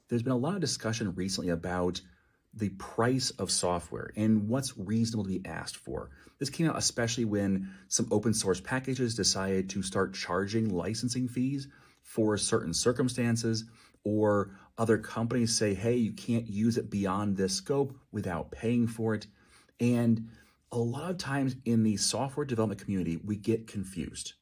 There's been a lot of discussion recently about the price of software and what's reasonable to be asked for. This came out especially when some open source packages decided to start charging licensing fees for certain circumstances, or other companies say, hey, you can't use it beyond this scope without paying for it. And a lot of times in the software development community, we get confused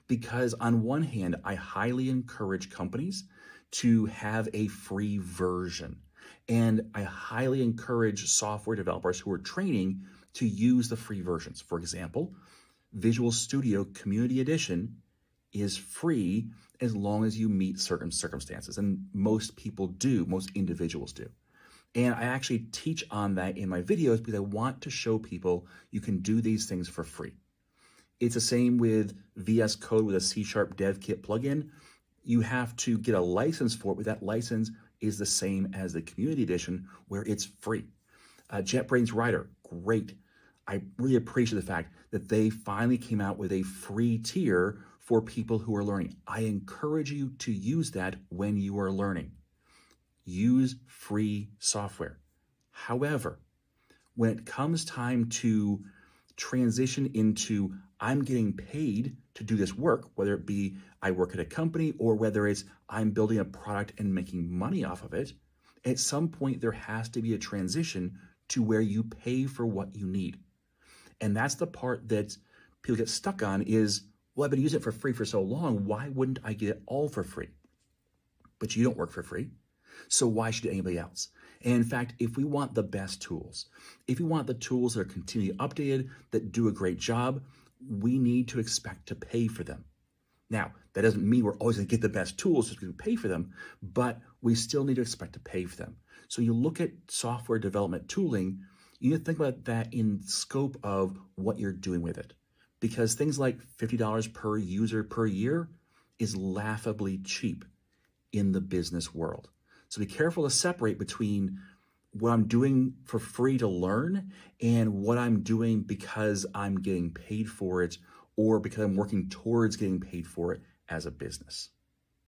because on one hand, I highly encourage companies to have a free version. And I highly encourage software developers who are training to use the free versions. For example, Visual Studio Community Edition is free as long as you meet certain circumstances. And most people do, most individuals do. And I actually teach on that in my videos because I want to show people you can do these things for free. It's the same with VS Code with a C# Dev Kit plugin. You have to get a license for it, but that license is the same as the Community Edition where it's free. JetBrains Writer, great. I really appreciate the fact that they finally came out with a free tier for people who are learning. I encourage you to use that when you are learning. Use free software. However, when it comes time to transition into I'm getting paid to do this work, whether it be I work at a company or whether it's I'm building a product and making money off of it, at some point there has to be a transition to where you pay for what you need. And that's the part that people get stuck on is, well, I've been using it for free for so long, why wouldn't I get it all for free? But you don't work for free, so why should anybody else? And in fact, if we want the best tools, if we want the tools that are continually updated, that do a great job, we need to expect to pay for them. Now, that doesn't mean we're always going to get the best tools just because we pay for them, but we still need to expect to pay for them. So you look at software development tooling, you need to think about that in scope of what you're doing with it. Because things like $50 per user per year is laughably cheap in the business world. So be careful to separate between what I'm doing for free to learn and what I'm doing because I'm getting paid for it or because I'm working towards getting paid for it as a business.